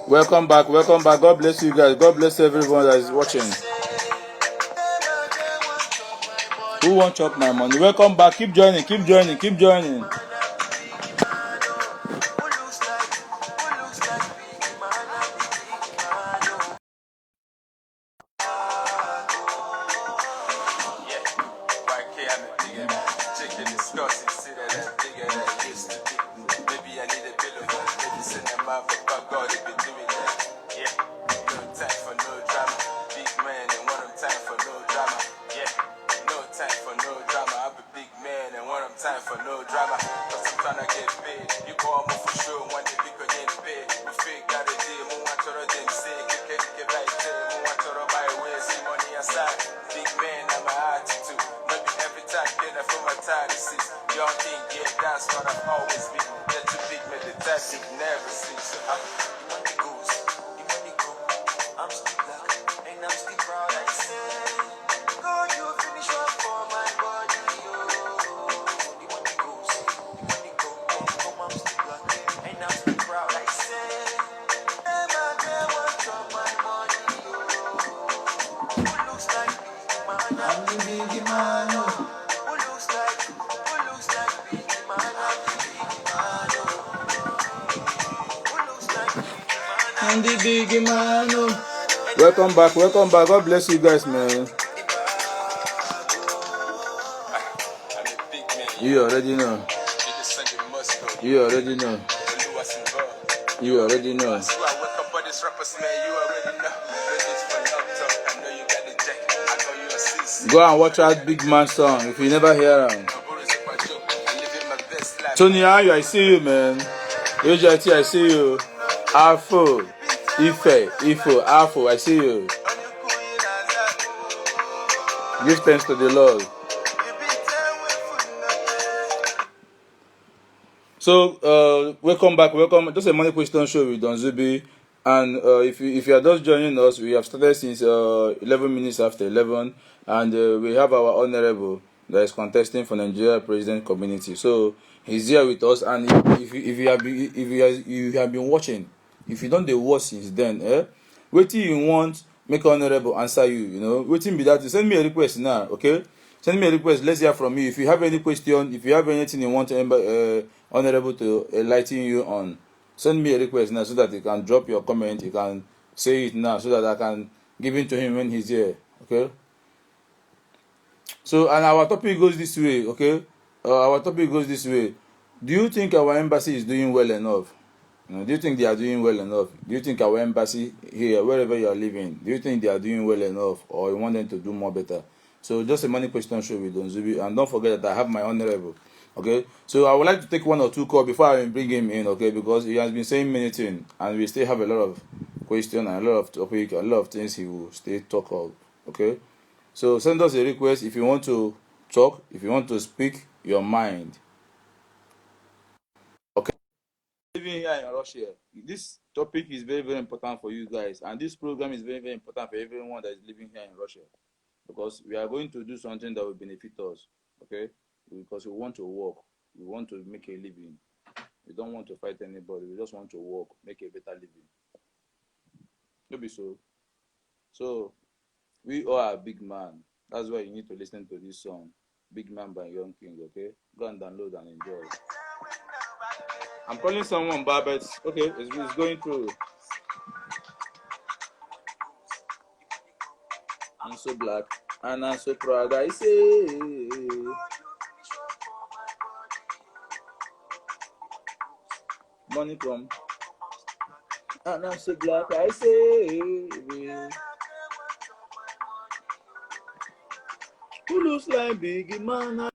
Welcome back, welcome back. God bless you guys. God bless everyone that is watching. Who won't chop my money? Welcome back. Keep joining, keep joining, keep joining. Welcome back, welcome back. God bless you guys, man. You already know. You already know. You already know. Go and watch out Big Man song if you never hear him. Tony, I see you, man. UJT, I see you. Afo, Ifo, Afo, I see you. Give thanks to the Lord. So, welcome back, welcome. Just a money question show with Don Zubby. And if you are just joining us, we have started since 11 minutes after 11. And we have our honorable that is contesting for Nigeria President Community. So, he's here with us. And if you have been watching, if you don't watch since then, wait till you want, make honorable answer you, you know. Waiting be that, send me a request now, okay? Send me a request, let's hear from you. If you have any question, if you have anything you want honorable to enlighten you on, send me a request now so that you can drop your comment, you can say it now so that I can give it to him when he's here, okay? So, and our topic goes this way, okay? Our topic goes this way. Do you think our embassy is doing well enough? Do you think they are doing well enough? Do you think our embassy here, wherever you are living, do you think they are doing well enough, or you want them to do more better? So just a money question show with Don Zubby, and don't forget that I have my honorable. Okay, so I would like to take one or two calls before I bring him in. Okay, because he has been saying many things, and we still have a lot of questions and a lot of topic, a lot of things he will still talk of. Okay, so send us a request if you want to talk, if you want to speak your mind. Okay. Living here in Russia, this topic is very, very important for you guys, and this program is very, very important for everyone that is living here in Russia, because we are going to do something that will benefit us, okay? Because we want to work, we want to make a living, we don't want to fight anybody, we just want to work, make a better living. Maybe so. So we all are big man. That's why you need to listen to this song, Big Man by Young King, okay? Go and download and enjoy. I'm calling someone, but okay, it's going through. I'm so black and I'm so proud, I say. Money come and I'm so black, I say. Who looks like big man?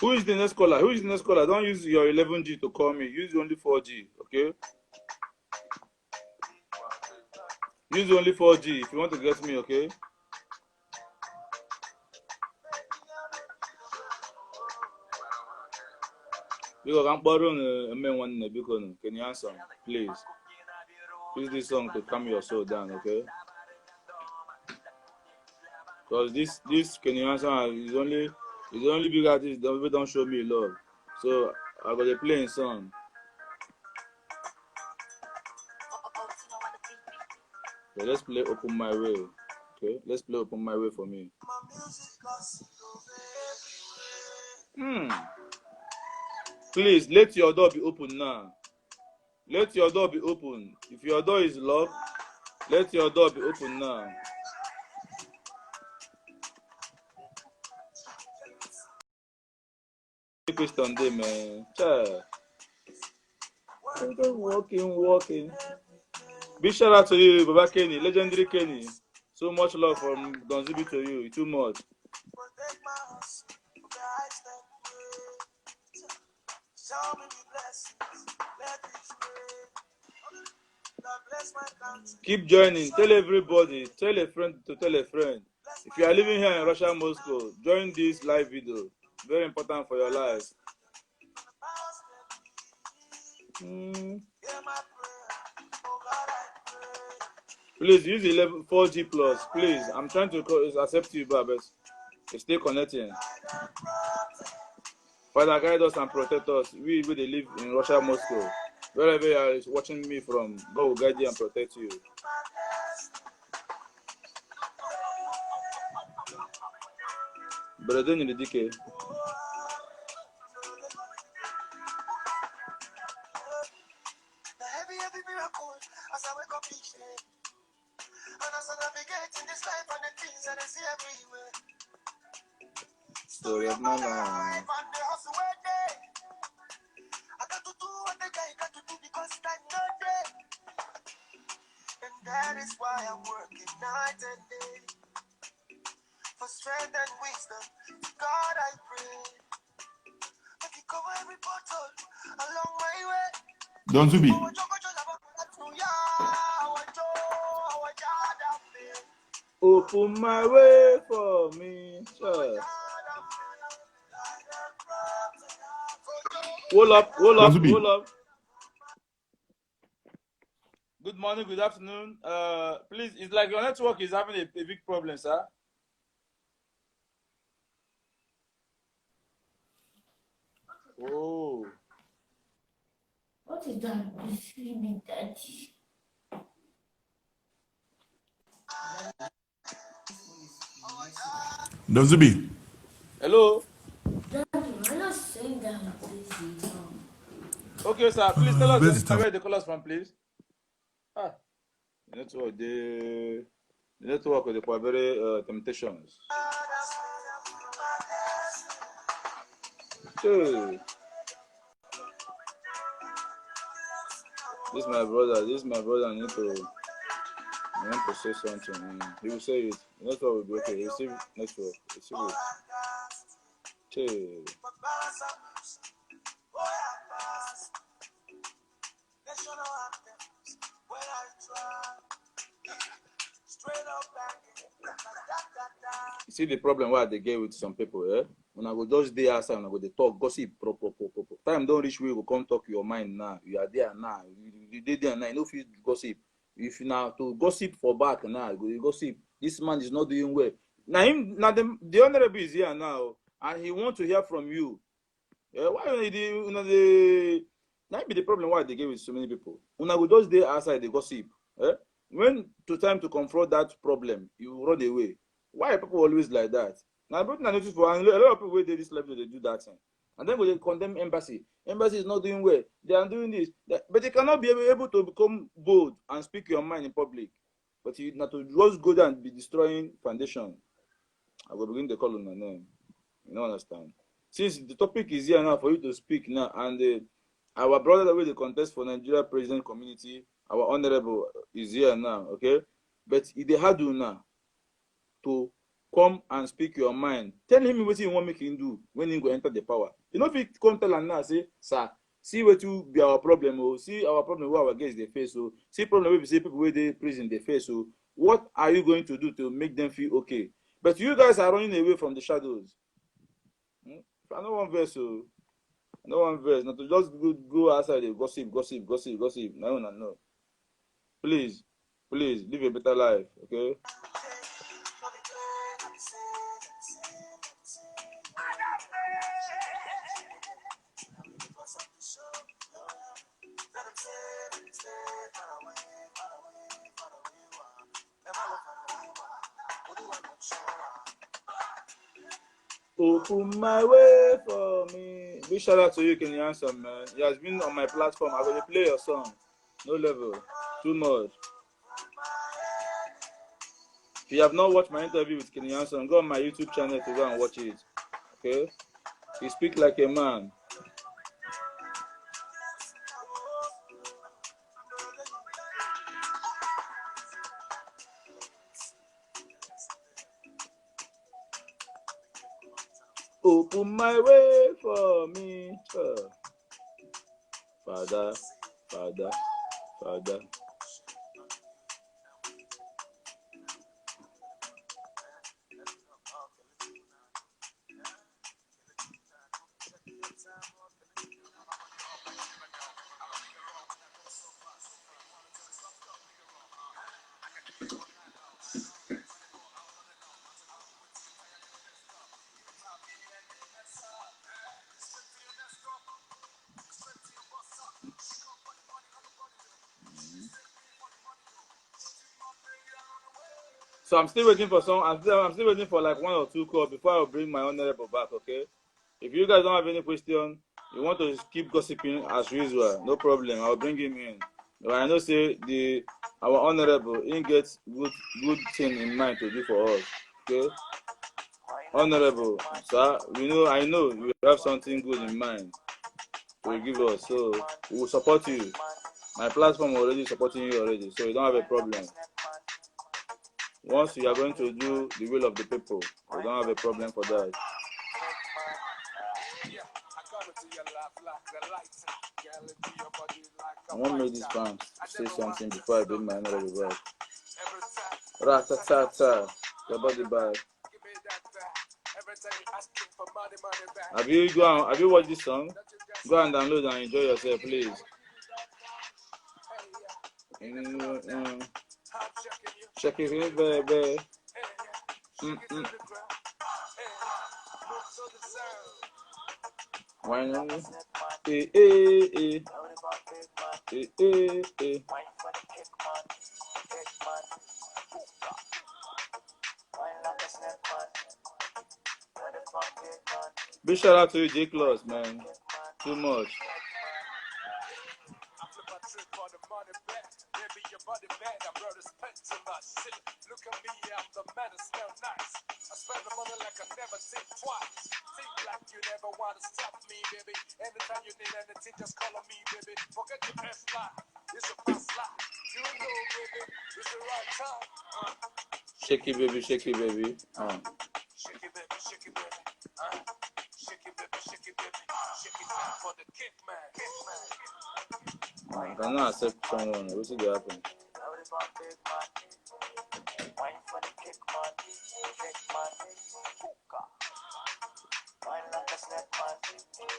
Who is the next caller? Who is the next caller? Don't use your 11G to call me. Use only 4G, okay? Use only 4G if you want to get me, okay? Because I'm borrowing a main one, because can you answer, please? Use this song to calm your soul down, okay? Because this can you answer is only big artists that don't show me love. So I got a playing song. So let's play Open My Way. Okay, let's play Open My Way for me. Please let your door be open now. Let your door be open. If your door is locked, let your door be open now. Question day, man. Child. Walking. Big shout out to you, Baba Kenny, legendary Kenny. So much love from Don Zubby to you. Too much. Keep joining. Tell everybody. Tell a friend to tell a friend. If you are living here in Russia, Moscow, join this live video. Very important for your life. Please use 4G plus. Please, I'm trying to accept you, but stay connecting. Father, guide us and protect us. We they live in Russia, Moscow. Wherever you are watching me from, God will guide you and protect you. Brother in the DK. Story of my life. That is why I'm working night and day for strength and wisdom. To God I pray. Make it cover every bottle along my way. Don Zubby. Open my way for me. Sure. Hold up. Good morning, good afternoon. Please, it's like your network is having a big problem, sir. Oh. What is that? Daddy. Don Zubby. Hello. Daddy, I'm not saying that. Okay, sir. Please tell us where the callers from, please. The network with the very temptations. Hey. This is my brother. I need to say something. He will say it. The network will be okay. He'll see network. It's good. Hey. You see the problem why they get with some people, eh? When I go just there outside, when I go they talk, gossip, proper. Time don't reach where you go come talk your mind now. You are there now. You did there now. You know if you gossip. If you now to gossip for back now, you gossip. This man is not doing well. Now the honorable is here now, and he want to hear from you. Why that be the problem why they get with so many people. When I go just there outside, they gossip. When to time to confront that problem, you run away. Why are people always like that? Now, but I notice for a lot of people where they this level they do that thing, and then when they condemn embassy, embassy is not doing well. They are doing this, but they cannot be able to become bold and speak your mind in public. But you not to just go there and be destroying foundation. I will begin the call on my name. You don't understand. Since the topic is here now for you to speak now, and our brother that will contest for Nigeria President Community, our honorable is here now, okay? But it they had to now to come and speak your mind. Tell him what you want make him do when he go enter the power. You know if he come tell am now say, sir, see what will be our problem, oh, see our problem wey our guests dey face, oh, see problem wey be say people wey dey prison dey face, oh, what are you going to do to make them feel okay? But you guys are running away from the shadows. I no wan vex, oh, I no wan vex, not to just go outside dey gossip. No. Please live a better life, okay? Open my way for me. Big shout out to you, Kenny Handsome, man. He has been on my platform. I will play your song. No level. Too much. If you have not watched my interview with Kenny Handsome, go on my YouTube channel to go and watch it. Okay? He speaks like a man. Open my way for me. Father. So I'm still waiting for I'm still waiting for like 1 or 2 calls before I bring my honorable back, okay? If you guys don't have any question, you want to keep gossiping as usual, no problem. I'll bring him in. But I know say our honorable he gets good thing in mind to do for us, okay? Honorable, sir, I know you have something good in mind to give us, so we will support you. My platform already supporting you already, so you don't have a problem. Once you are going to do the will of the people, we don't have a problem for that. I want to make this fans say something before I bring my honorable back. Ratatata, your body bag. Have you watched this song? Go and download and enjoy yourself, please. Check it here, baby. Why not? Big shout out to you, J Claus, man. Too much. Look at me, I'm the man that smell nice. I spend the money like I never think twice. Think like you never want to stop me, baby. Anytime you need anything, just call on me, baby. Forget your past life, it's your past life. You know, baby, it's the right time. Shake it, baby, shake it, baby. Shake it, baby, shake it, baby. Shake it, baby, shake it, baby. Shake it down for the kick, man. I cannot accept someone. What's it happen?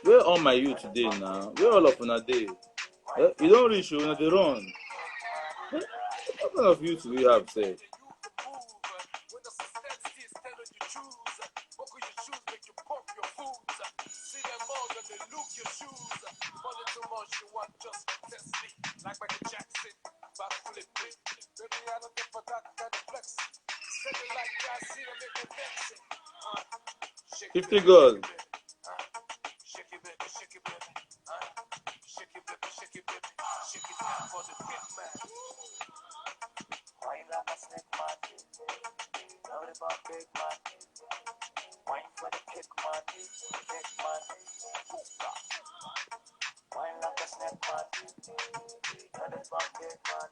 Where all my youth today now? Where all of una day? You don't reach you, they run. What kind of youth we have said? $50 girls.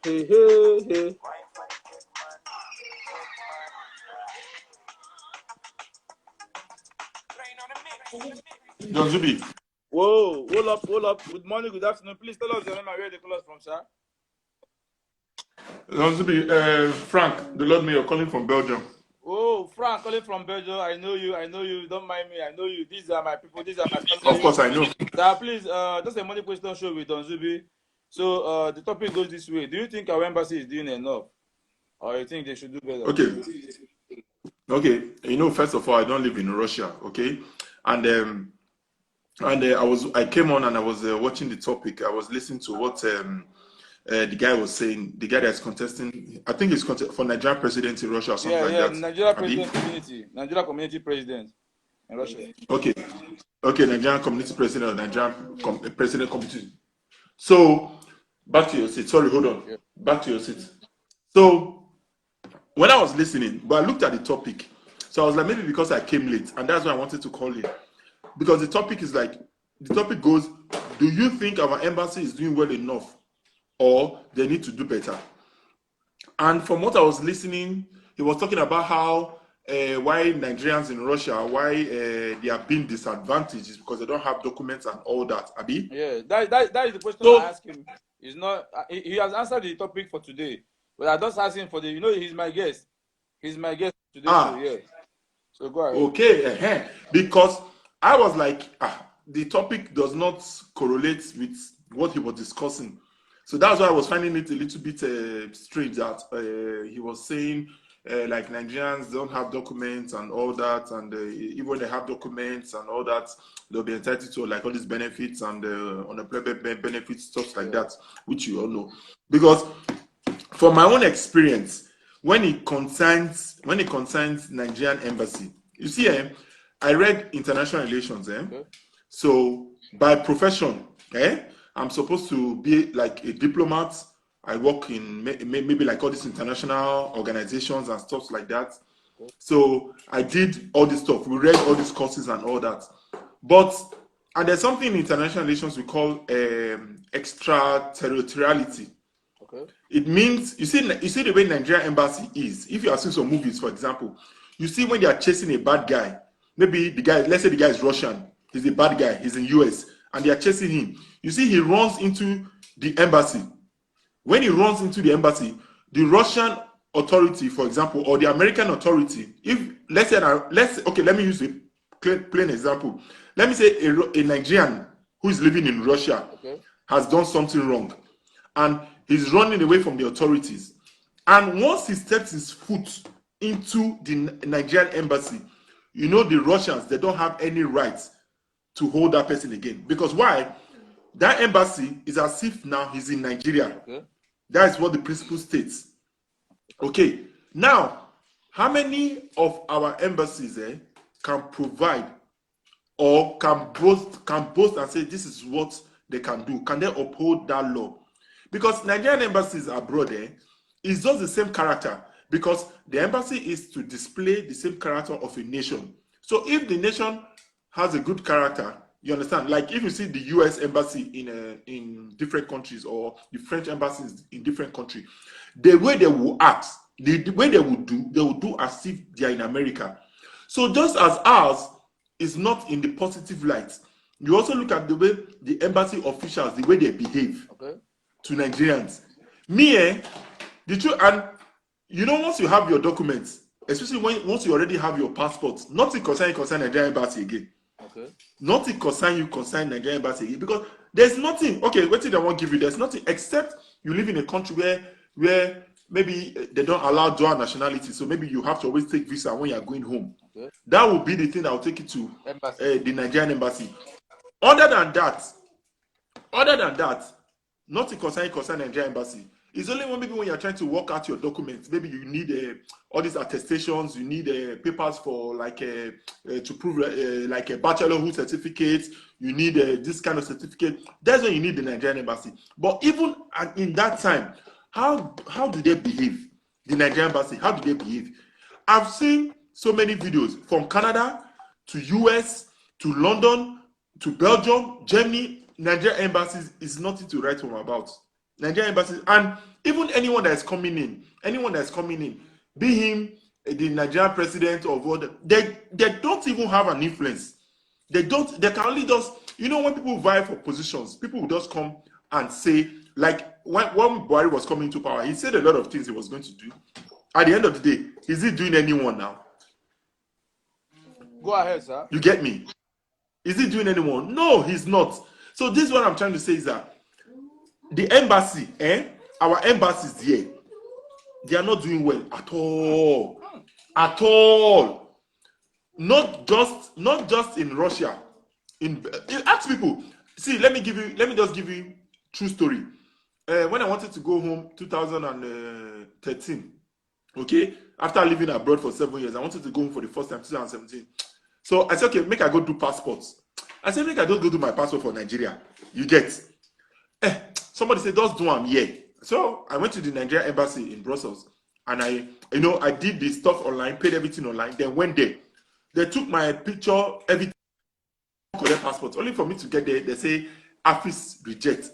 Hey. Don Zubby. Whoa, hold up. Good morning, good afternoon. Please tell us your name and where the call us from, sir. Don Zubby, Frank, the Lord Mayor calling from Belgium. Oh, Frank, calling from Belgium. I know you. Don't mind me. I know you. These are my people. These are my Of family. course, I know. Sir, please, just a money question show with Don Zubby. So, the topic goes this way. Do you think our embassy is doing enough? Or you think they should do better? Okay. You know, first of all, I don't live in Russia. Okay, and I came on and I was watching the topic. I was listening to what the guy was saying. The guy that's contesting, I think he's for Nigerian president in Russia or something like that. Nigeria president community, Nigeria community president in Russia. Okay, Nigerian community president or Nigerian president community. So back to your seat. Sorry, hold on. Yeah. Back to your seat. So when I was listening, but I looked at the topic. So I was like, maybe because I came late, and that's why I wanted to call in. Because the topic goes, do you think our embassy is doing well enough or they need to do better? And from what I was listening, he was talking about how why Nigerians in Russia, why they are being disadvantaged is because they don't have documents and all that. Abi? Yeah, that is the question I asked him. He's not. He has answered the topic for today, but I just asked him for the. You know, he's my guest. He's my guest today. So, yeah. So go ahead. Okay, because I was like, the topic does not correlate with what he was discussing. So that's why I was finding it a little bit strange that he was saying like Nigerians don't have documents and all that, and even when they have documents and all that, they'll be entitled to like all these benefits and unemployment benefits, stuff like that, which you all know. Because from my own experience, when it concerns Nigerian embassy, you see, I read international relations, Okay. So by profession, I'm supposed to be like a diplomat. I work in maybe like all these international organizations and stuff like that. Okay. So I did all this stuff. We read all these courses and all that. And there's something in international relations we call extraterritoriality. Okay. It means you see the way Nigerian embassy is. If you have seen some movies, for example, you see when they are chasing a bad guy, maybe the guy, let's say the guy is Russian, he's a bad guy, he's in US, and they are chasing him. You see, he runs into the embassy. When he runs into the embassy, the Russian authority, for example, or the American authority, if let me use a plain example. Let me say a Nigerian who is living in Russia has done something wrong, and he's running away from the authorities. And once he steps his foot into the Nigerian embassy, you know the Russians, they don't have any rights to hold that person again. Because why? That embassy is as if now he's in Nigeria. That is what the principle states. Okay. Now, how many of our embassies can provide or can boast and say this is what they can do? Can they uphold that law? Because Nigerian embassies abroad is just the same character, because the embassy is to display the same character of a nation. So if the nation has a good character, you understand, like if you see the US embassy in different countries, or the French embassies in different countries, the way they will act, the way they will do as if they are in America. So just as ours is not in the positive light, you also look at the way the embassy officials, the way they behave to Nigerians. The truth, and you know, once you have your documents, especially once you already have your passport, nothing concern Nigerian embassy again. Nothing concern Nigerian embassy again, because there's nothing. Okay, what did I want to give you? There's nothing except you live in a country where maybe they don't allow dual nationality, so maybe you have to always take visa when you are going home. That will be the thing that will take you to the Nigerian embassy. Other than that, nothing concern Nigerian embassy. It's only maybe when you're trying to work out your documents, maybe you need all these attestations, you need papers for like to prove like a bachelorhood certificate, you need this kind of certificate. That's when you need the Nigerian embassy. But even in that time, how do they behave? The Nigerian embassy, how do they behave? I've seen so many videos from Canada to US to London to Belgium, Germany. Nigerian embassies is nothing to write home about. Nigerian embassies, and even anyone that is coming in, be him the Nigerian president or what, they don't even have an influence. They don't. They can only just. You know, when people vie for positions, people will just come and say, like when Buhari was coming to power, he said a lot of things he was going to do. At the end of the day, is he doing anyone now? Go ahead, sir. You get me? Is he doing anyone? No, he's not. So this is what I'm trying to say is that the embassy, our embassies here, they are not doing well at all. At all. Not just in Russia. Ask people. See, let me just give you true story. When I wanted to go home 2013, okay, after living abroad for 7 years, I wanted to go home for the first time 2017. So I said, okay, make I go do passports. I said, make I don't go do my passport for Nigeria. You get? Somebody said, just do them here. So I went to the Nigerian embassy in Brussels, and I did the stuff online, paid everything online, then went there. They took my picture, everything, collect passport. Only for me to get there, they say, AFIS reject.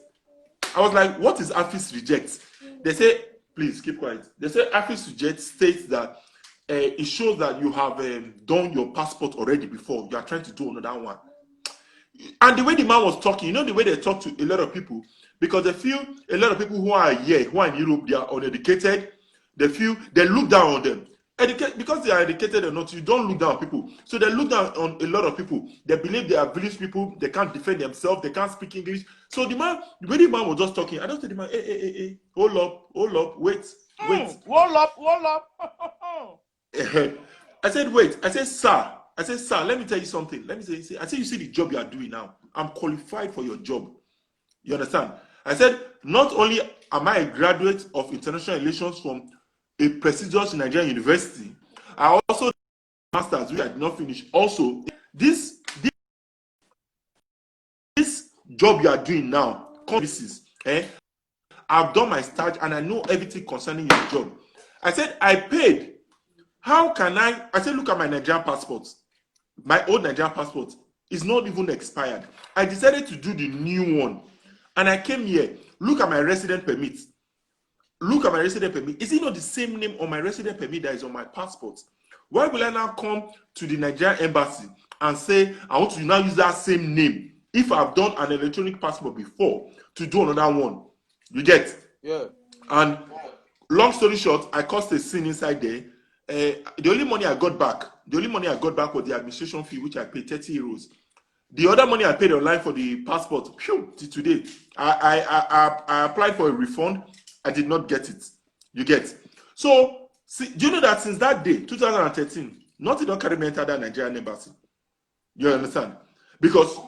I was like, what is AFIS reject? They say, please keep quiet. They say AFIS reject states that it shows that you have done your passport already before. You are trying to do another one. And the way the man was talking, you know the way they talk to a lot of people, because they feel a lot of people who are here, who are in Europe, they are uneducated. They feel they look down on them. Because they are educated or not, you don't look down on people. So they look down on a lot of people. They believe they are village people. They can't defend themselves. They can't speak English. So the way the man was just talking, I just said to the man, hey, hold up, wait. Hold up. I said, wait. I said, sir, let me tell you something. I said, you see the job you are doing now. I'm qualified for your job. You understand? I said, not only am I a graduate of international relations from a prestigious Nigerian university, I also did a master's, which I did not finish. Also, this job you are doing now, I've done my stage and I know everything concerning your job. I said, I paid. How can I said, look at my Nigerian passport. My old Nigerian passport is not even expired. I decided to do the new one. And I came here. Look at my resident permit. Is it not the same name on my resident permit that is on my passport? Why will I now come to the Nigerian embassy and say, I want to now use that same name if I've done an electronic passport before to do another one? You get? Yeah. And long story short, I caused a scene inside there. The only money I got back was the administration fee, which I paid 30 euros. The other money I paid online for the passport, till today, I applied for a refund. I did not get it. You get? So, do you know that since that day, 2013, nothing don't carry me enter that Nigerian embassy? You understand? Because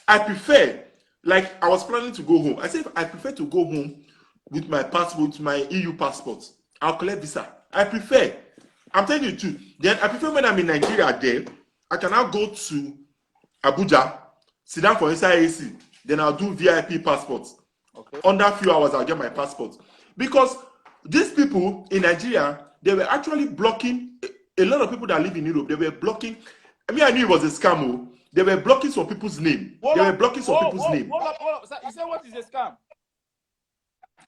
I prefer, like I was planning to go home. I said I prefer to go home with my passport, with my EU passport. I'll collect visa. I prefer. I'm telling you the truth. Then I prefer when I'm in Nigeria there, I can now go to Abuja, sit down for inside AC, then I'll do VIP passports. Okay. Under a few hours, I'll get my passport. Because these people in Nigeria, they were actually blocking a lot of people that live in Europe. They were blocking. I knew it was a scam. They were blocking some people's name. Hold up. Sir, you said what is a scam?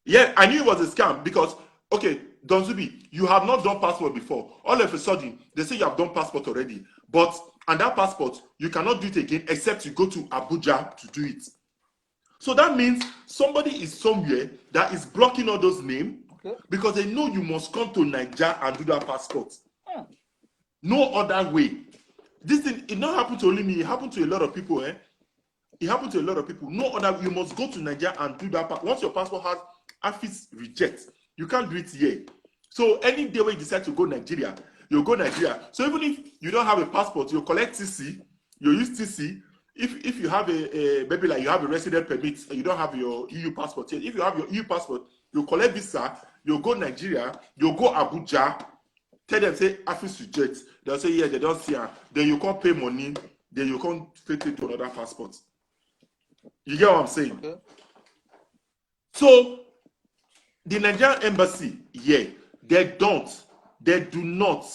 Yeah, I knew it was a scam because, okay, Don Zubby, you have not done passport before. All of a sudden, they say you have done passport already. And that passport, you cannot do it again except you go to Abuja to do it. So that means somebody is somewhere that is blocking all those names, okay, because they know you must come to Nigeria and do that passport. No other way. This thing, it not happened to only me. It happened to a lot of people. It happened to a lot of people. No other. You must go to Nigeria and do that. Once your passport has AFIS reject, you can't do it here. So any day when you decide to go Nigeria, you go Nigeria. So even if you don't have a passport, you collect TC. You use TC. If you have maybe like you have a resident permit and you don't have your EU passport yet, if you have your EU passport, you collect visa, you go Nigeria, you go Abuja, tell them say AFIS reject. They'll say yeah, they don't see her. Then you can't pay money, then you can't fit it to another passport. You get what I'm saying? Okay. So the Nigerian embassy, yeah, they do not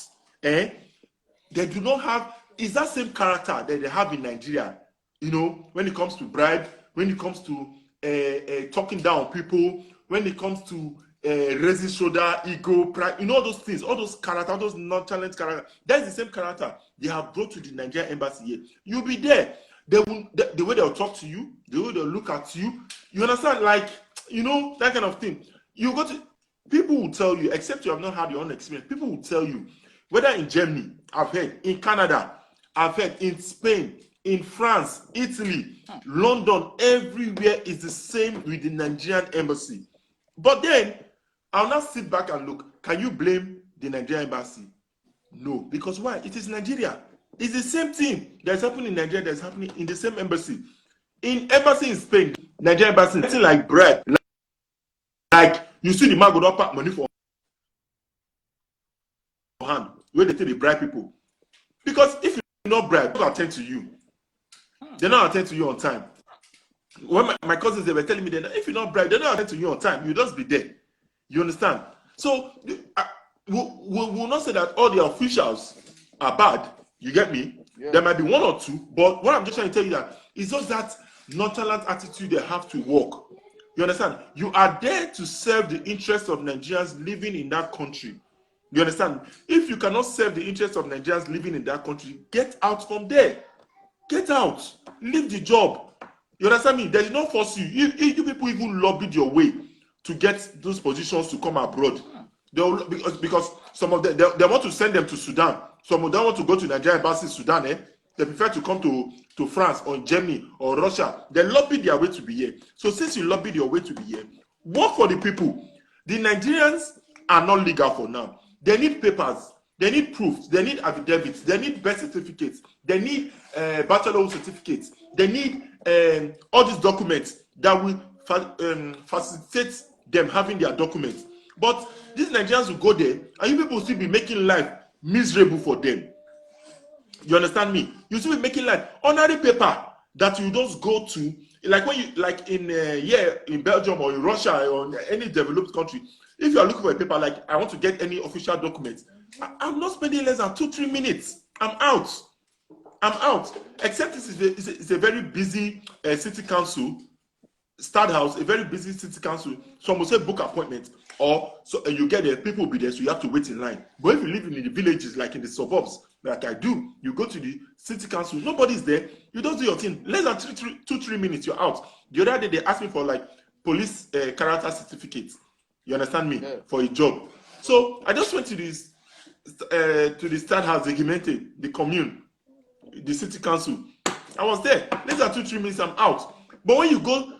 have is that same character that they have in Nigeria. You know, when it comes to bribe, when it comes to talking down people, when it comes to raising shoulder, ego, pride, all those things, all those character, all those nonchalant character. That's the same character they have brought to the Nigerian embassy here. You'll be there. They will, the way they'll talk to you, the way they'll look at you. You understand? Like, that kind of thing. You go to people will tell you, except you have not had your own experience. People will tell you, whether in Germany, I've heard, in Canada, I've heard, in Spain, in France, Italy, London, everywhere is the same with the Nigerian embassy. But then I'll now sit back and look. Can you blame the Nigerian embassy? No, because why? It is Nigeria. It's the same thing that's happening in Nigeria that's happening in the same embassy. In embassy in Spain, Nigerian embassy, something like bread. Like you see the man go not pack money for hand where they take the bribe people. Because if you not bribe, they don't attend to you. They don't attend to you on time. When my cousins, they were telling me that if you not bribe, they don't attend to you on time. You just be there. You understand? So we'll not say that all the officials are bad. You get me? Yeah. There might be one or two, but what I'm just trying to tell you that it's just that nonchalant attitude they have to work. You understand? You are there to serve the interests of Nigerians living in that country. You understand? If you cannot serve the interests of Nigerians living in that country, get out from there. Get out. Leave the job. You understand me? They did not force you. You people even lobbied your way to get those positions to come abroad. Because some of them, they want to send them to Sudan. Some of them want to go to Nigeria embassy in Sudan. They prefer to come to France or Germany or Russia. They lobbied their way to be here. So since you lobbied your way to be here, work for the people. The Nigerians are not legal for now. They need papers. They need proofs. They need affidavits. They need birth certificates. They need bachelor certificates. They need all these documents that will facilitate them having their documents. But these Nigerians will go there, and you people will still be making life miserable for them. You understand me? You still be making life ordinary paper that you just go to, like when you in Belgium or in Russia or any developed country. If you are looking for a paper, like I want to get any official documents, I'm not spending less than 2-3 minutes. I'm out. Except it's a very busy city council, start house, a very busy city council. Some will say book appointment, or so you get there, people will be there, so you have to wait in line. But if you live in the villages, like in the suburbs, like I do, you go to the city council, nobody's there, you don't do your thing. Less than 2-3 minutes, you're out. The other day they asked me for like police character certificate. You understand me? Yeah. For a job. So I just went to the start house, the commune, the city council. I was there. Less than 2-3 minutes, I'm out. But when you go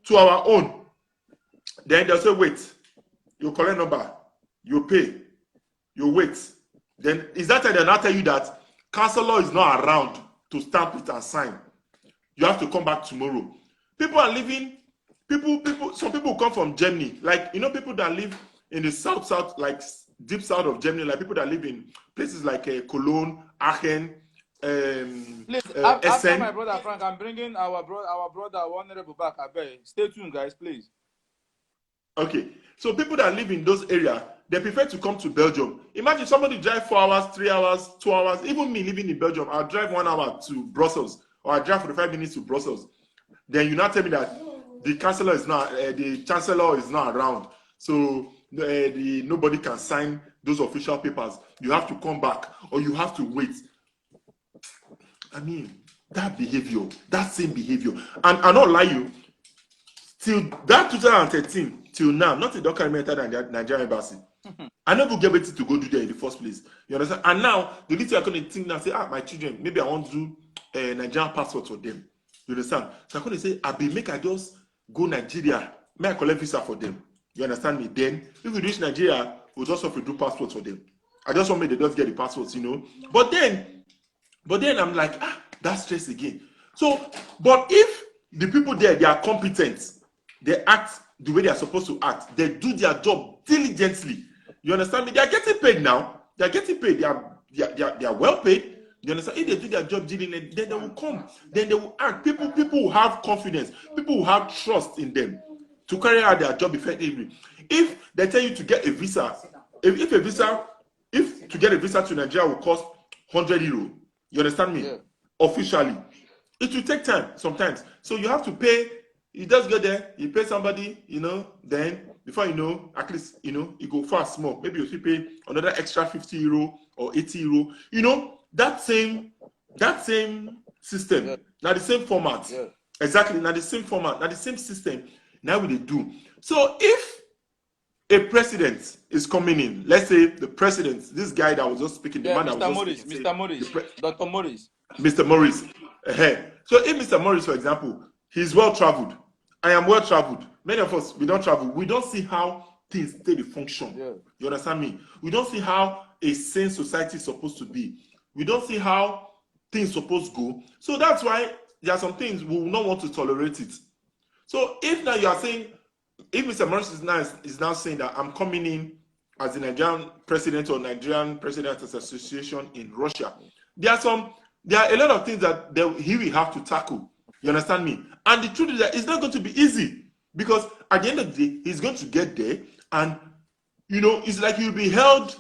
to our own, then they'll say, wait, you collect number, you pay, you wait. Then is that time they'll not tell you that councillor is not around to stamp it and sign? You have to come back tomorrow. People are living. Some people come from Germany, like people that live in the south, like deep south of Germany, like people that live in places like Cologne, Aachen, Please, Essen. after my brother Frank, I'm bringing our brother Honorable back. I beg. Stay tuned, guys, please. Okay, so people that live in those areas, they prefer to come to Belgium. Imagine somebody drive 4 hours, 3 hours, 2 hours. Even me living in Belgium, I'll drive 1 hour to Brussels, or I drive 45 minutes to Brussels. Then you now tell me that the chancellor is not around, so nobody can sign those official papers. You have to come back, or you have to wait. I mean, that same behavior, and I not lie you. Till that 2013, till now, nothing don't carry me enter than the Nigerian embassy. I never get ready to go do there in the first place. You understand? And now the little I can think now, say, my children, maybe I want to do a Nigerian passport for them. You understand? So I couldn't say, make I just go Nigeria, may I collect visa for them. You understand me? Then, if we reach Nigeria, we'll just have to do passports for them. I just want me to just get the passports, But then I'm like, that's stress again. So, but if the people there, they are competent, they act the way they are supposed to act, they do their job diligently. You understand me? They are getting paid now. They are getting paid. They are well paid. You understand? If they do their job diligently, then they will come. Then they will act. People will have confidence. People will have trust in them to carry out their job effectively. If they tell you to get a visa, if to get a visa to Nigeria will cost €100, you understand me? Yeah. Officially, it will take time sometimes. So you have to pay. You just go there, you pay somebody, then before you know, at least you go fast small. Maybe you pay another extra 50 euro or 80 euro. That same system, Yeah. now the same format. Yeah. Exactly, now the same format, now the same system. Now we do. So if a president is coming in, let's say the president, this guy that was just speaking, the Yeah, man that was Mr. just Maurice, speaking, Mr. Maurice, Dr. Maurice. Mr. Maurice. So if Mr. Maurice, for example, he's well traveled, I am well traveled. Many of us, we don't travel. We don't see how things they function. Yeah. You understand me? We don't see how a sane society is supposed to be. We don't see how things supposed to go. So that's why there are some things we will not want to tolerate it. So if now you are saying, if Mr. Maurice is now saying that I'm coming in as the Nigerian president or Nigerian Presidents Association in Russia, there are a lot of things that he will have to tackle. You understand me? And the truth is that it's not going to be easy, because at the end of the day, he's going to get there, and it's like you'll be held.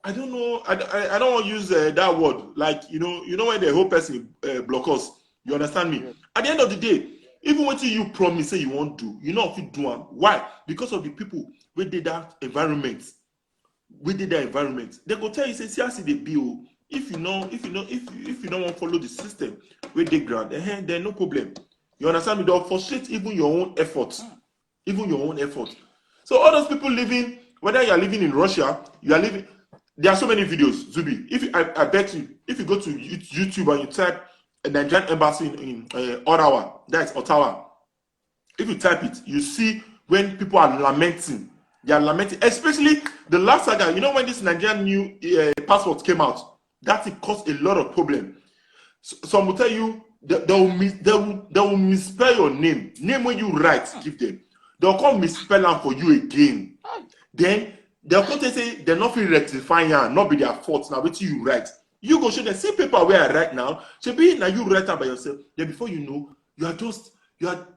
I don't know. I don't want to use that word. Like when the whole person block us. You understand me? Yeah. At the end of the day, even what you promise say you won't do, you know if you do them. Why? Because of the people who did that environment. They go tell you, say, see, I see the bill. If you don't want to follow the system where they grant, then no problem. You understand me? They'll frustrate even your own efforts. So all those people living, whether you are living in Russia, you are living. There are so many videos, Zubby. I bet you, if you go to YouTube and you type a Nigerian embassy in Ottawa, that's Ottawa. If you type it, you see when people are lamenting. They are lamenting, especially the last saga. When this Nigerian new passport came out, that it caused a lot of problem. Some will tell you they will misspell your name. Name when you write, give them. They'll come misspell them for you again. Then they'll come and say they're not feeling rectifying, not be their fault. Now wait till you write. You go show them, see paper where I write now. Should be now you write down by yourself. Then before you know,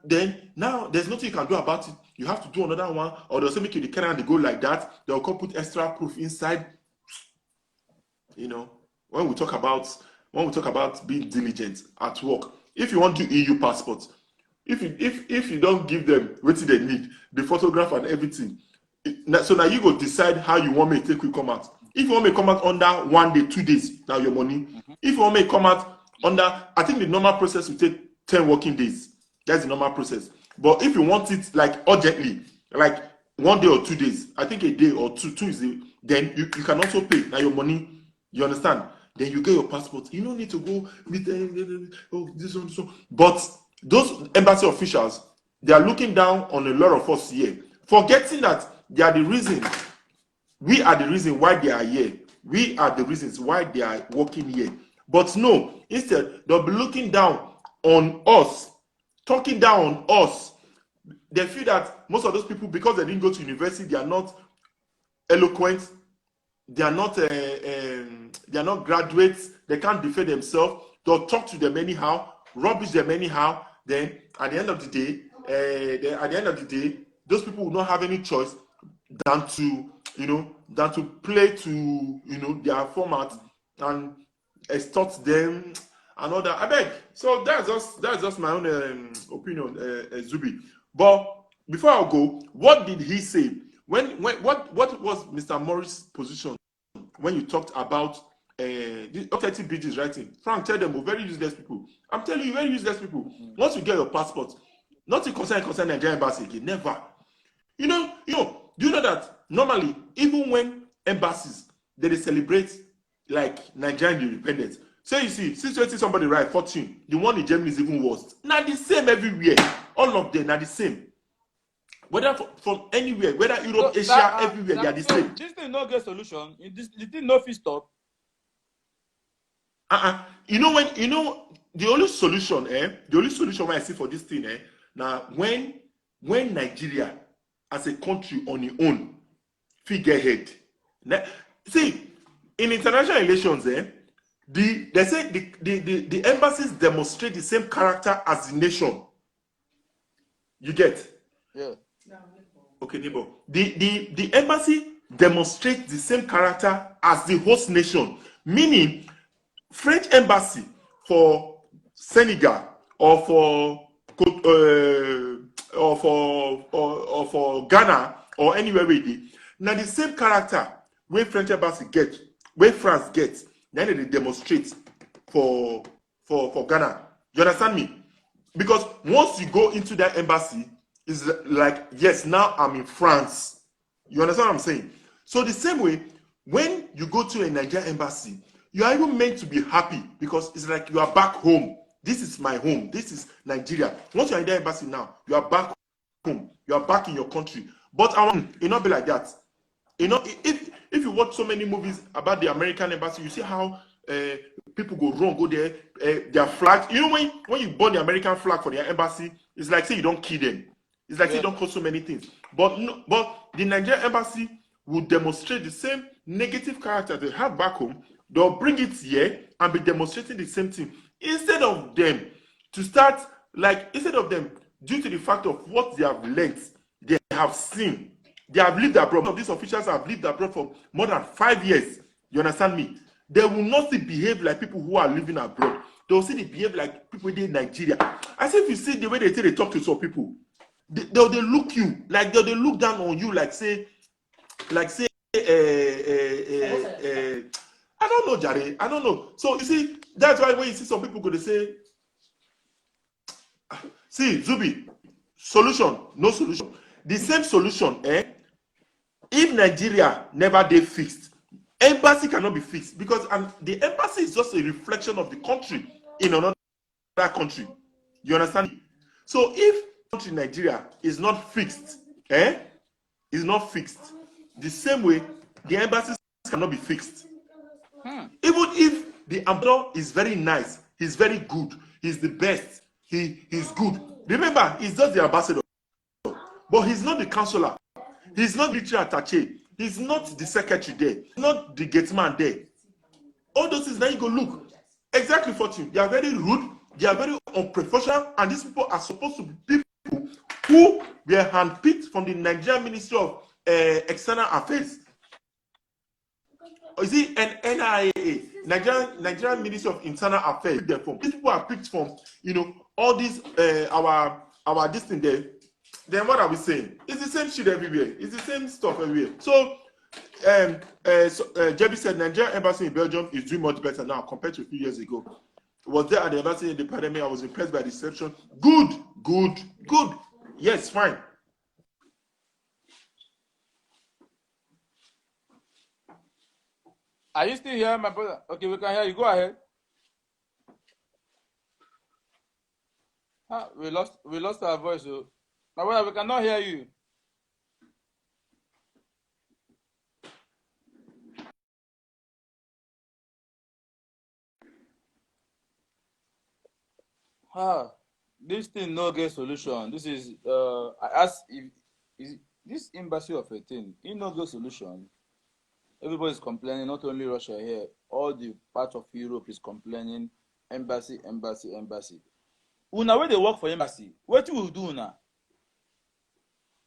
then now there's nothing you can do about it. You have to do another one, or they'll say make you the carry and they go like that. They'll come put extra proof inside. When we talk about being diligent at work, if you want to EU passport, if you don't give them what they need, the photograph and everything, so now you go decide how you want me to take you come out. If you want me to come out under 1 day, 2 days, now your money. If you want me to come out under, I think the normal process will take 10 working days. That's the normal process. But if you want it like urgently, like 1 day or 2 days, I think a day or two is then you can also pay now your money. You understand? Then you get your passport. You don't need to go with this one. But those embassy officials, they are looking down on a lot of us here, forgetting that they are the reason. We are the reason why they are here. We are the reasons why they are working here. But no, instead they'll be looking down on us, talking down on us. They feel that most of those people, because they didn't go to university, they are not eloquent. They are not graduates. They can't defend themselves. They'll talk to them anyhow, rubbish them anyhow. Then at the end of the day, those people will not have any choice than to play to their format and extort them and all that. I beg. So that's just my own opinion, Zubby. But before I go, what did he say? What was Mr. Maurice's position when you talked about the objective bridges writing? Frank, tell them, very useless people. I'm telling you, very useless people. Once you get your passport, not to concern Nigerian embassy again, never. Do you know that normally, even when embassies they celebrate like Nigerian independence, so you see, since you see somebody write 14, the one in Germany is even worse. Now the same everywhere. All of them are the same. Whether from anywhere, whether Europe, Asia, everywhere, they are the same. This thing no get solution. The thing no fit stop. The only solution, the only solution I see for this thing, now when Nigeria as a country on its own figure head. See, in international relations, they say the embassies demonstrate the same character as the nation. You get? Yeah. Okay, neighbor. The embassy demonstrates the same character as the host nation, meaning French embassy for Senegal or for or for Ghana or anywhere we dey. Now the same character where French embassy get, where France gets, then they demonstrate for Ghana. You understand me? Because once you go into that embassy, it's like, yes, now I'm in France. You understand what I'm saying? So the same way, when you go to a Nigerian embassy, you are even meant to be happy because it's like you are back home. This is my home. This is Nigeria. Once you're in the embassy now, you are back home. You are back in your country. But it not be like that. You know, if you watch so many movies about the American embassy, you see how people go wrong, go there, their flag. You know, when you burn the American flag for their embassy, it's like say you don't kill them. It's like say you don't cause so many things. But no, but the Nigerian embassy will demonstrate the same negative character they have back home. They'll bring it here and be demonstrating the same thing. Instead of them to start, like, instead of them, due to the fact of what they have learned, they have seen, they have lived abroad. Some of these officials have lived abroad for more than 5 years. You understand me? They will not see behave like people who are living abroad. They will see they behave like people in Nigeria. As if you see the way they talk to some people, they look you like they look down on you like say I don't know, Jare. I don't know. So you see, that's why when you see some people go to say, see, Zubby, solution, no solution. The same solution, if Nigeria never dey fixed, embassy cannot be fixed because the embassy is just a reflection of the country in another country. You understand me? So if country Nigeria is not fixed, is not fixed, the same way the embassies cannot be fixed. Even if the ambassador is very nice, he's very good, he's the best, he's good. Remember, he's just the ambassador, but he's not the counselor, he's not the military attaché, he's not the secretary there, he's not the gate man there. All those things, now you go look. Exactly, Fortune. They are very rude, they are very unprofessional, and these people are supposed to be people who were handpicked from the Nigerian Ministry of External Affairs. You see, an NIA, Nigerian Ministry of Internal Affairs. These people are picked from, you know, all these our this thing there. Then what are we saying? It's the same shit everywhere. It's the same stuff everywhere. So, Jebby said Nigerian embassy in Belgium is doing much better now compared to a few years ago. Was there at the embassy in the pandemic? I was impressed by the reception. Good. Yes, fine. Are you still here, my brother? Okay, we can hear you. Go ahead. We lost our voice. So. My brother, we cannot hear you. This thing no get solution. This is I asked if is this embassy of a thing, it no get solution. Everybody's complaining, not only Russia here, all the part of Europe is complaining. Embassy. Una where they work for embassy, what you will do now?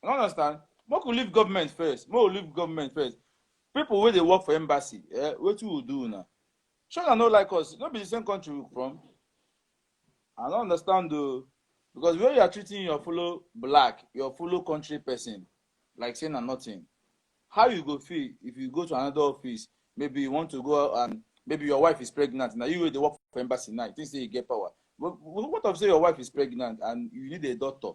You understand? More could leave government first. People where they work for embassy, what you will do now? Sure, not like us. Not be the same country we from. I don't understand though, because when you are treating your fellow black, your fellow country person, like saying nothing, how you go feel if you go to another office? Maybe you want to go and maybe your wife is pregnant. Now you they work for embassy now. You think say you get power. But what if say your wife is pregnant and you need a doctor?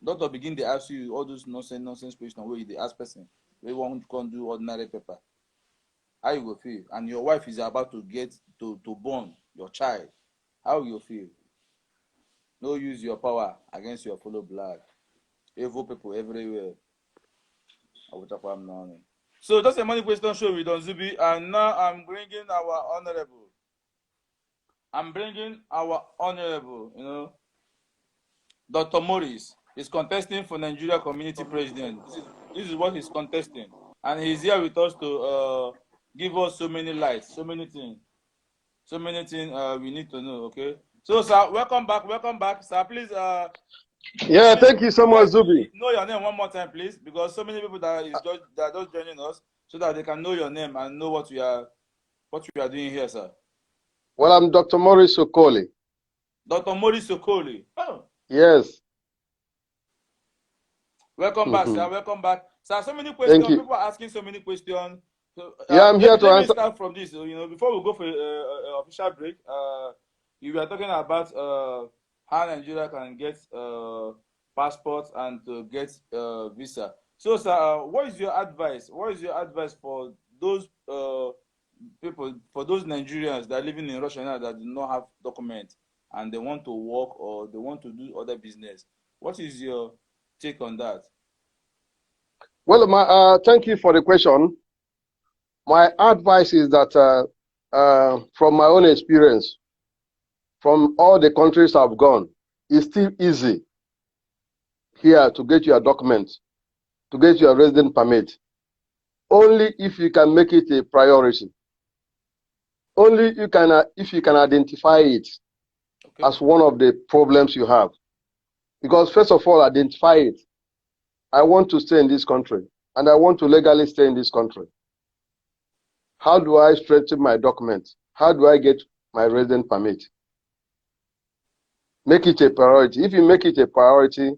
Doctor begin to ask you all those nonsense questions where they ask person. They won't come do ordinary paper. How you go feel? And your wife is about to get to born your child. How you feel? No use your power against your fellow black. Evil people everywhere. I will talk about now. So that's a money question show with Don Zubby, and now I'm bringing our honorable. You know, Dr. Maurice is contesting for Nigeria Community President. This is what he's contesting, and he's here with us to give us so many lights, so many things we need to know. Okay. So, sir, welcome back, sir. Please, yeah, thank you so much, Zubby. Know your name one more time, please, because so many people that are just joining us, so that they can know your name and know what we are doing here, sir. Well, I'm Dr. Maurice Okoli. Dr. Maurice Okoli. Oh. Yes. Welcome back, sir. Welcome back, sir. So many questions. Thank you. People are asking so many questions. So, Yeah, I'm here to let me answer. start from this. Before we go for official break, you were talking about how Nigeria can get passports and to get visa. So, sir, what is your advice? What is your advice for those people, for those Nigerians that are living in Russia now that do not have documents and they want to work or they want to do other business? What is your take on that? Well, thank you for the question. My advice is that from my own experience, from all the countries I've gone, it's still easy here to get your documents, to get your resident permit, only if you can make it a priority. Only if you can identify it as one of the problems you have. Because first of all, identify it. I want to stay in this country, and I want to legally stay in this country. How do I strengthen my documents? How do I get my resident permit? Make it a priority. If you make it a priority,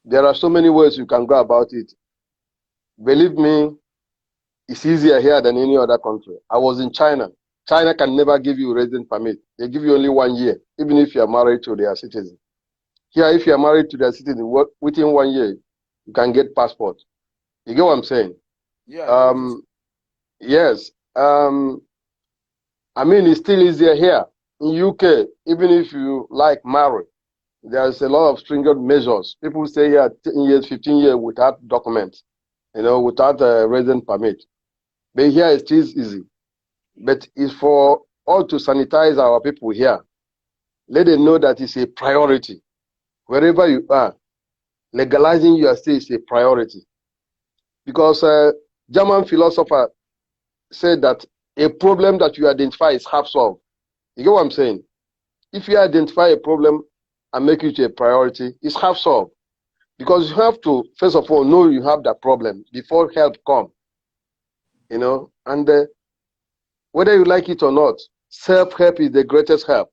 there are so many ways you can go about it. Believe me, it's easier here than any other country. I was in China. China can never give you a resident permit. They give you only 1 year, even if you are married to their citizen. Here, if you are married to their citizen, within 1 year, you can get passport. You get what I'm saying? Yeah. Yes. I mean, it's still easier here. In UK, even if you like marry, there's a lot of stringent measures. People stay here 10 years, 15 years without documents, without a resident permit. But here it is easy. But it's for all to sanitize our people here. Let them know that it's a priority. Wherever you are, legalizing your stay is a priority. Because German philosopher said that a problem that you identify is half solved. You get what I'm saying? If you identify a problem and make it a priority, it's half solved. Because you have to, first of all, know you have that problem before help come. And whether you like it or not, self-help is the greatest help.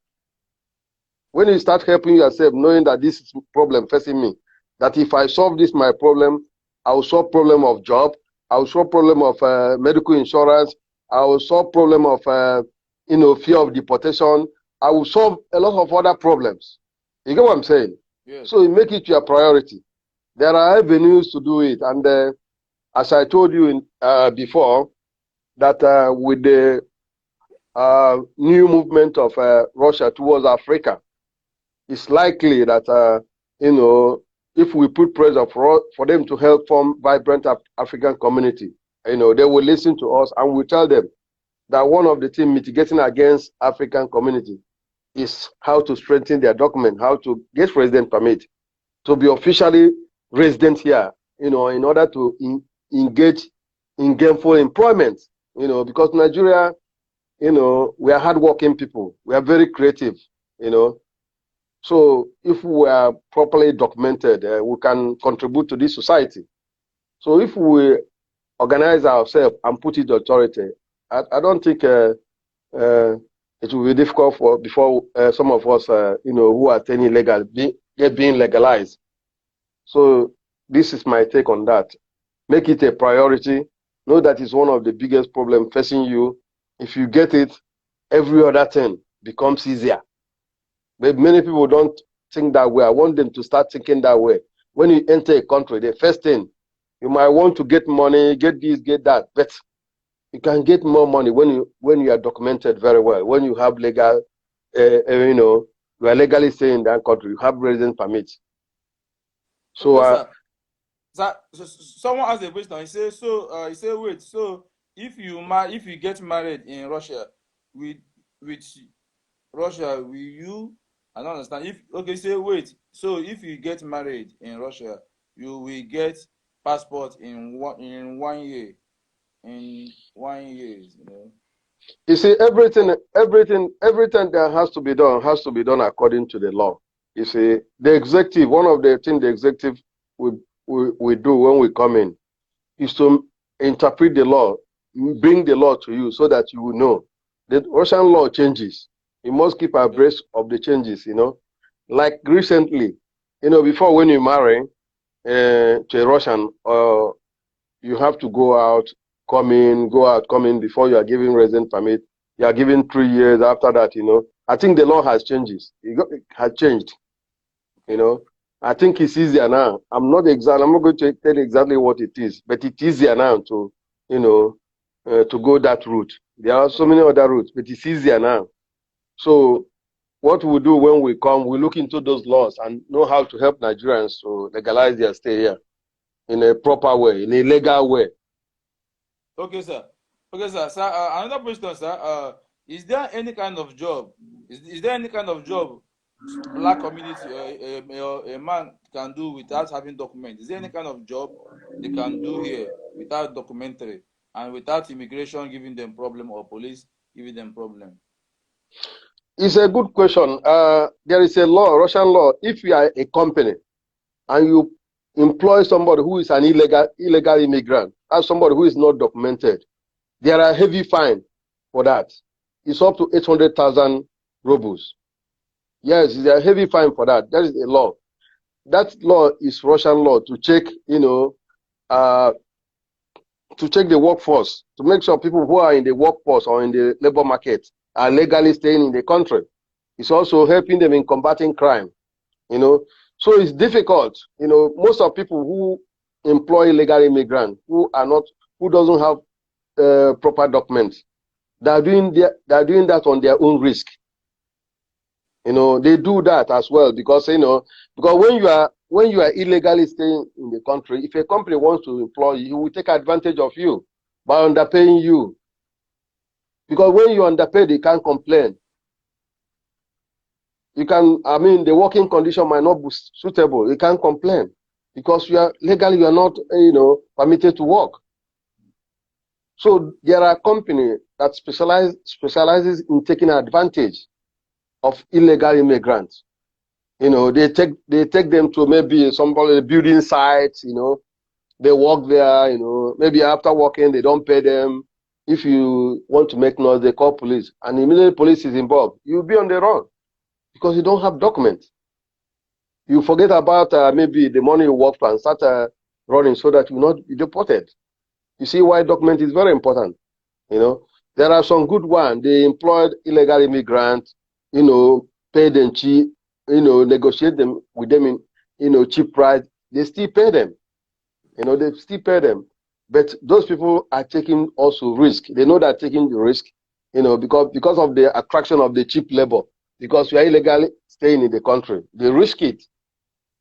When you start helping yourself, knowing that this is a problem facing me, that if I solve this, my problem, I will solve problem of job, I will solve problem of medical insurance, I will solve problem of fear of deportation, I will solve a lot of other problems. You get what I'm saying? Yes. So you make it your priority. There are avenues to do it, and as I told you before, that with the new movement of Russia towards Africa, it's likely that if we put pressure for them to help form vibrant African community, they will listen to us, and we tell them that one of the things mitigating against African community is how to strengthen their document, how to get resident permit, to be officially resident here, in order to engage in gainful employment, because Nigeria, we are hardworking people. We are very creative, So if we are properly documented, we can contribute to this society. So if we organize ourselves and put it authority, I don't think it will be difficult before some of us, who are turning legal, being legalized. So this is my take on that. Make it a priority. Know that it's one of the biggest problems facing you. If you get it, every other thing becomes easier. But many people don't think that way. I want them to start thinking that way. When you enter a country, the first thing, you might want to get money, get this, get that. But you can get more money when you are documented very well. When you have legal, you are legally staying in that country. You have residence permits. So, okay, sir, someone asked a question. He said, wait. So if you get married in Russia with Russia, will you? I don't understand. Say wait. So if you get married in Russia, you will get passport in 1 year. In 1 year, You see, everything that has to be done according to the law. You see, the executive, one of the things the executive we do when we come in is to interpret the law, bring the law to you so that you will know. The Russian law changes. You must keep abreast of the changes, Like recently, before when you marry to a Russian, you have to go out, come in before you are given resident permit. You are given 3 years after that, I think the law has changed. It has changed, I think it's easier now. I'm not going to tell exactly what it is, but it's easier now to, to go that route. There are so many other routes, but it's easier now. So what we do when we come, we look into those laws and know how to help Nigerians to legalize their stay here in a proper way, in a legal way. Okay, sir. Okay, sir. Sir, another question, sir. Is there any kind of job? Is there any kind of job black community a man can do without having documents? Is there any kind of job they can do here without documentary and without immigration giving them problem or police giving them problem? It's a good question. There is a law, Russian law. If you are a company and you employ somebody who is an illegal immigrant, as somebody who is not documented, there are heavy fine for that. It's up to 800,000 rubles. Yes, there are heavy fine for that. That is a law. That law is Russian law to check, to check the workforce, to make sure people who are in the workforce or in the labor market are legally staying in the country. It's also helping them in combating crime, So it's difficult, most of people who employ illegal immigrants who doesn't have proper documents, they are doing that on their own risk. They do that as well because because when you are illegally staying in the country, if a company wants to employ you, he will take advantage of you by underpaying you. Because when you underpaid, you can't complain. The working condition might not be suitable. You can't complain because you are not, permitted to work. So there are companies that specializes in taking advantage of illegal immigrants. They take them to maybe somebody building sites, they work there, maybe after working, they don't pay them. If you want to make noise, they call police, and immediately police is involved. You'll be on the run because you don't have documents. You forget about maybe the money you work for and start running so that you will not be deported. You see why document is very important. There are some good ones. They employed illegal immigrants, pay them cheap, negotiate them with them in, cheap price. They still pay them. They still pay them. But those people are taking also risk. They know they're taking the risk, because of the attraction of the cheap labor, because we are illegally staying in the country. They risk it,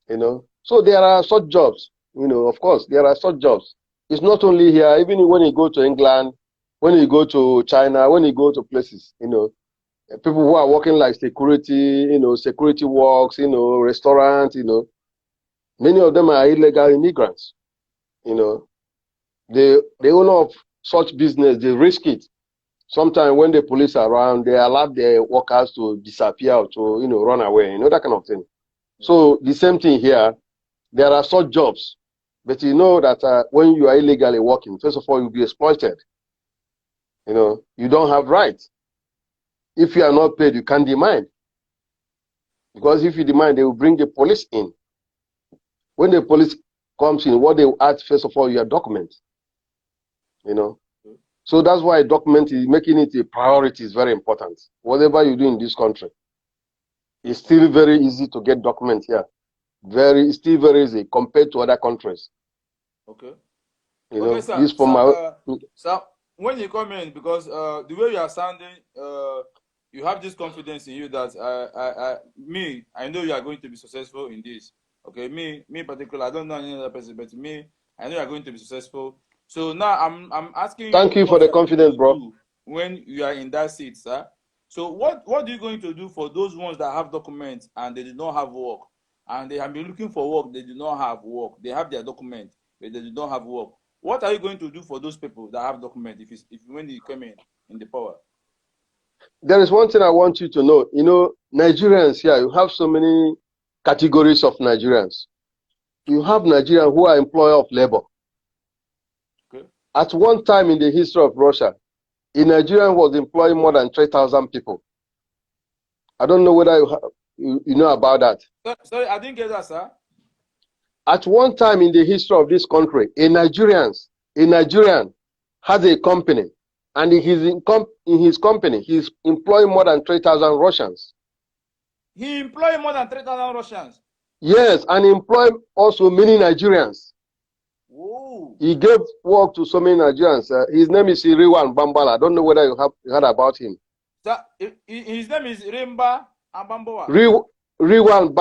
So there are such jobs, of course, there are such jobs. It's not only here, even when you go to England, when you go to China, when you go to places, people who are working like security, security works, restaurants, many of them are illegal immigrants, The owner of such business, they risk it. Sometimes when the police are around, they allow their workers to disappear or to, run away, that kind of thing. So the same thing here, there are such jobs, but you know that when you are illegally working, first of all, you'll be exploited. You don't have rights. If you are not paid, you can't demand. Because if you demand, they will bring the police in. When the police comes in, what they will ask, first of all, your documents. So that's why document is making it a priority is very important. Whatever you do in this country, it's still very easy to get documents here. Still very easy compared to other countries. Okay. Okay, sir. This for sir, when you come in, because the way you are sounding, you have this confidence in you that I know you are going to be successful in this. Okay, me in particular, I don't know any other person, but me, I know you are going to be successful. So now I'm asking you. Thank you for the confidence, bro. When you are in that seat, sir. So what are you going to do for those ones that have documents and they do not have work, and they have been looking for work, they do not have work. They have their document, but they do not have work. What are you going to do for those people that have documents if when you come in the power? There is one thing I want you to know. Nigerians here, you have so many categories of Nigerians. You have Nigerians who are employer of labor. Okay. At one time in the history of Russia, a Nigerian was employing more than 3,000 people. I don't know whether you know about that. Sorry, I didn't get that, sir. At one time in the history of this country, a Nigerian has a company, and in his company, he's employing more than 3,000 Russians. He employed more than 3,000 Russians. Yes, and employed also many Nigerians. Whoa. He gave work to so many Nigerians. His name is Iriwan Bambala. I don't know whether you have heard about him. Sir, his name is Rimba Ambamboa. Riwan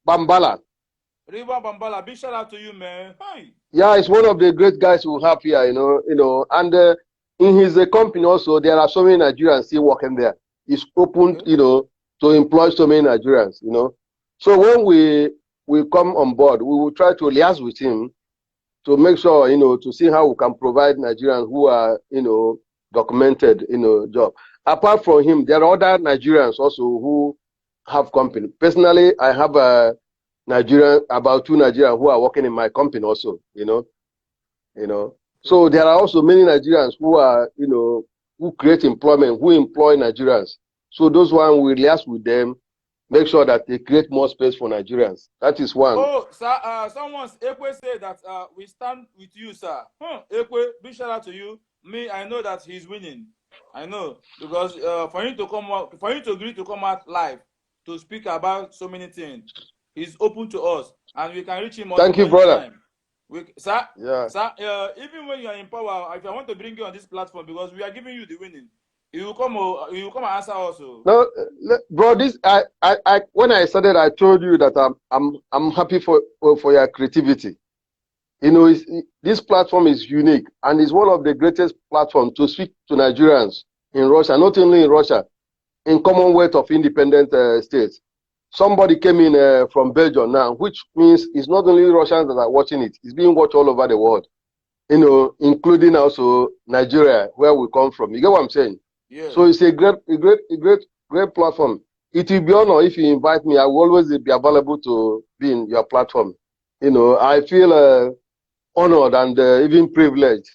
Bambala. Rimba Bambala. Big shout out to you, man. Hi. Yeah, it's one of the great guys we have here, and in his company also, there are so many Nigerians still working there. It's open, Okay. to employ so many Nigerians, So when we come on board, we will try to liaise with him to make sure, to see how we can provide Nigerians who are, documented, job. Apart from him, there are other Nigerians also who have company. Personally, I have about 2 Nigerians who are working in my company also, So there are also many Nigerians who are, who create employment, who employ Nigerians. So those ones we liaise with them, make sure that they create more space for Nigerians. That is one. Oh, sir, Ekwe said that we stand with you, sir. Ekwe, big shout out to you. Me, I know that he's winning. I know, because for him to agree to come out live to speak about so many things, he's open to us, and we can reach him on Thank you, brother. Sir, Yeah. sir, even when you are in power, if I want to bring you on this platform, because we are giving you the winning, you will come and answer also. No, bro. This I when I started, I told you that I'm happy for your creativity. This platform is unique, and it's one of the greatest platforms to speak to Nigerians in Russia, not only in Russia, in Commonwealth of Independent States. Somebody came in from Belgium now, which means it's not only Russians that are watching it; it's being watched all over the world. Including also Nigeria, where we come from. You get what I'm saying? Yeah. So it's a great platform. It will be an honor if you invite me. I will always be available to be in your platform. I feel honored and even privileged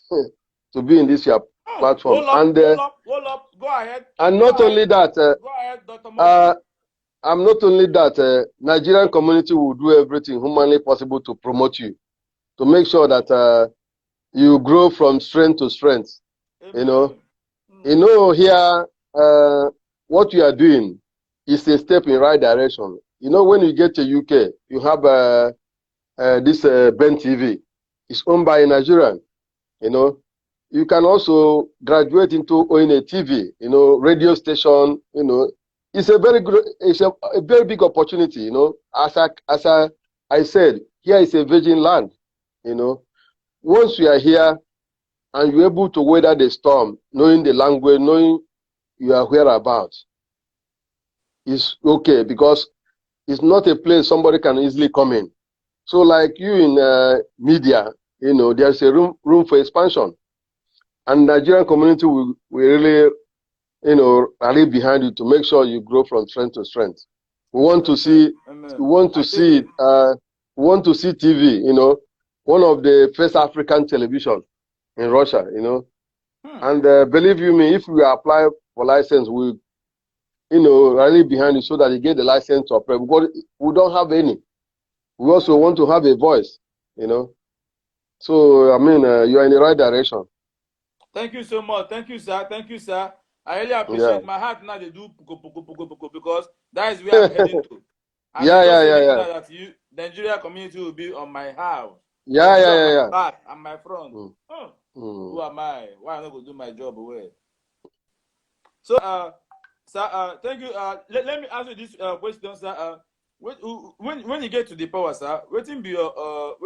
to be in this your platform. Hold up. Go ahead. And not only that, Go ahead, Dr. I'm not only that, Nigerian community will do everything humanly possible to promote you, to make sure that you grow from strength to strength. Amen. Here, what you are doing is a step in the right direction. When you get to UK, you have this Ben TV. It's owned by a Nigerian. You can also graduate into owning a TV, radio station. It's a very big opportunity. As I said, here is a virgin land. Once you are here, and you're able to weather the storm, knowing the language, knowing you are whereabouts, is okay, because it's not a place somebody can easily come in. So like you in media, there's a room for expansion. And Nigerian community will really, rally behind you to make sure you grow from strength to strength. We want to see, TV, one of the first African television in Russia, and believe you me, if we apply for license, we, rally behind you so that you get the license to operate. Because we don't have any. We also want to have a voice, So, you are in the right direction. Thank you so much. Thank you, sir. I really appreciate my heart now. They do puko because that is where I'm heading to. And that Nigeria community will be on my house. Yeah. Back and my front. Who am I? Why am I not going to do my job away? So, sir, thank you. Let me answer this question, sir. When you get to the power, sir, what will be your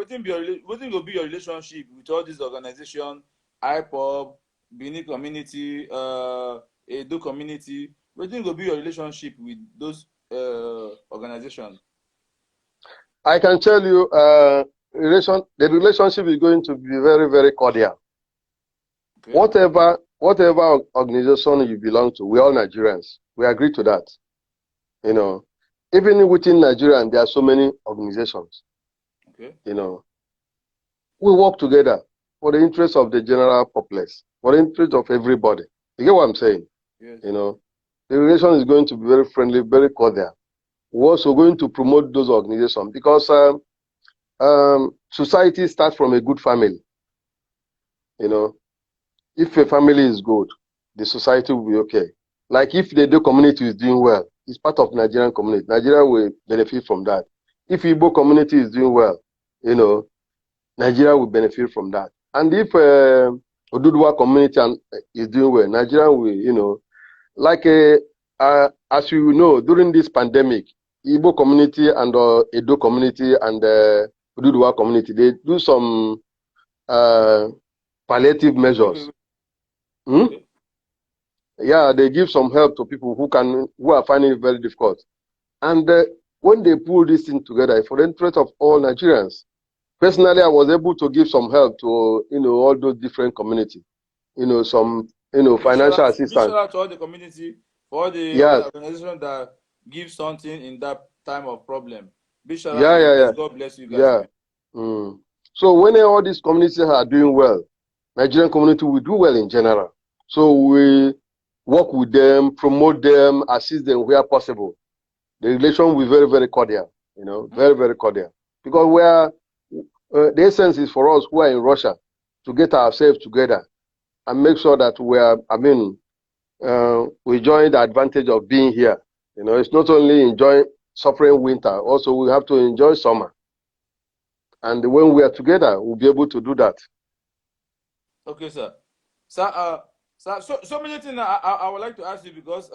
relationship with all these organizations, IPOB, Benin community, Edo community? What will be your relationship with those organizations? I can tell you, the relationship is going to be very, very cordial. Okay. Whatever organization you belong to, we're all Nigerians. We agree to that. Even within Nigeria, there are so many organizations. Okay. We work together for the interest of the general populace, for the interest of everybody. You get what I'm saying? Yes. The relation is going to be very friendly, very cordial. we're also going to promote those organizations because society starts from a good family. You know, if a family is good, the society will be okay. Like if the community is doing well, it's part of Nigerian community. Nigeria will benefit from that. If Igbo community is doing well, you know, Nigeria will benefit from that. And if Oduduwa community is doing well, Nigeria will, you know, like as you know, during this pandemic, Igbo community and Edo community and Oduduwa community, they do some palliative measures. Okay. Yeah, they give some help to people who are finding it very difficult. And when they pull this thing together, for the interest of all Nigerians, personally, I was able to give some help to, you know, all those different communities. You know, some, you know, financial assistance. Shout out to all the community, for all the organization that give something in that time of problem. Big shout out to you guys. God bless you guys. Yeah. So when all these communities are doing well, Nigerian community will do well in general. So we work with them, promote them, assist them where possible. The relation will be very, very cordial, you know, very, very cordial. Because we are, the essence is for us who are in Russia to get ourselves together and make sure that we are, we enjoy the advantage of being here. You know, it's not only enjoying suffering winter, also we have to enjoy summer. And when we are together, we'll be able to do that. Okay, sir. Sir, so many things I would like to ask you because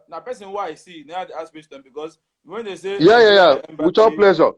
now person who I see now the ask question because when they say Embassy, with all pleasure.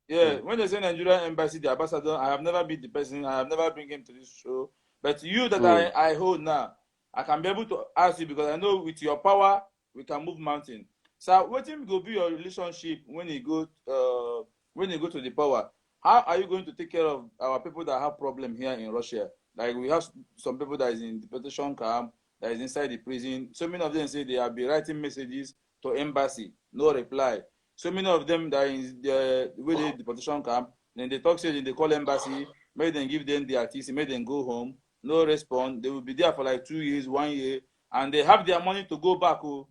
When they say Nigerian embassy, the ambassador, I have never been the person, I have never bring him to this show. But you that I hold now, I can be able to ask you because I know with your power we can move mountain. So what will be your relationship when you go to the power? How are you going to take care of our people that have problem here in Russia? Like we have some people that is in deportation camp, that is inside the prison. So many of them say they have been writing messages to embassy, no reply. So many of them that are in the deportation camp, then they talk, say they call embassy, make them give them the RTC, make them go home, no response. They will be there for like 2 years, 1 year, and they have their money to go back. Oh.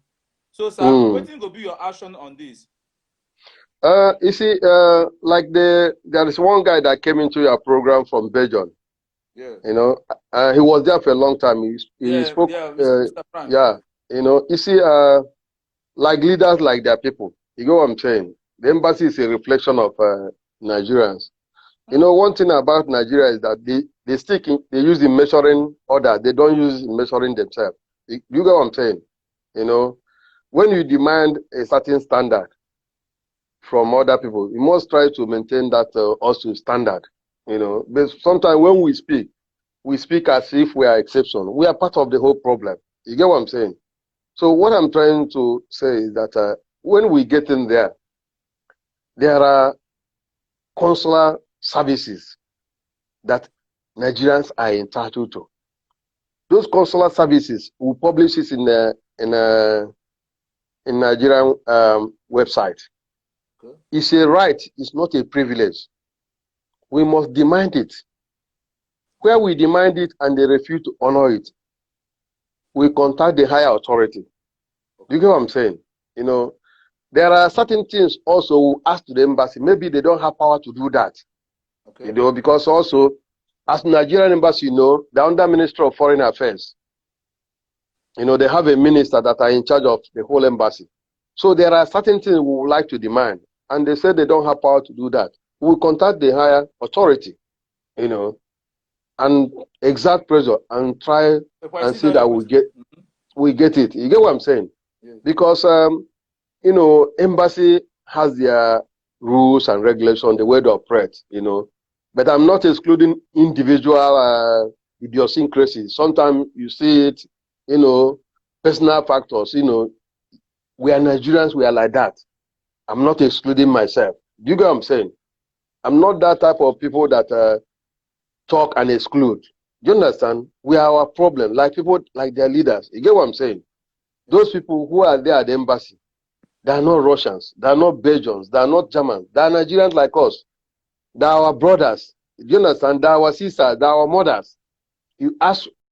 So, sir, what will be your action on this? You see, like there is one guy that came into your program from Belgium. Yeah. You know, he was there for a long time. He spoke. Mr. Frank. Yeah. You know, you see, like leaders, like their people. You know what I'm saying? The embassy is a reflection of Nigerians. You know, one thing about Nigeria is that they use the measuring order. They don't use measuring themselves. You get what I'm saying? You know, when you demand a certain standard from other people, you must try to maintain that also standard. You know, but sometimes when we speak as if we are exception. We are part of the whole problem. You get what I'm saying? So what I'm trying to say is that when we get in there, there are consular services that Nigerians are entitled to. Those consular services will publish it in Nigerian website. Okay. It's a right. It's not a privilege. We must demand it. Where we demand it and they refuse to honor it, we contact the higher authority. Do you get what I'm saying? You know, there are certain things also we ask to the embassy. Maybe they don't have power to do that. Okay. You know, because also, as Nigerian embassy, you know, they're under Ministry of Foreign Affairs. You know, they have a minister that are in charge of the whole embassy. So there are certain things we would like to demand. And they said they don't have power to do that. We contact the higher authority, you know, and exert pressure and try and see that we get it. You get what I'm saying? Yeah. Because, you know, embassy has their rules and regulations, the way they operate, you know. But I'm not excluding individual idiosyncrasies. Sometimes you see it, you know, personal factors, you know. We are Nigerians, we are like that. I'm not excluding myself. Do you get what I'm saying? I'm not that type of people that talk and exclude. Do you understand? We are our problem, like people, like their leaders. You get what I'm saying? Those people who are there at the embassy, they are not Russians, they are not Belgians, they are not Germans, they are Nigerians like us. They are our brothers. Do you understand? They are our sisters, they are our mothers. You ask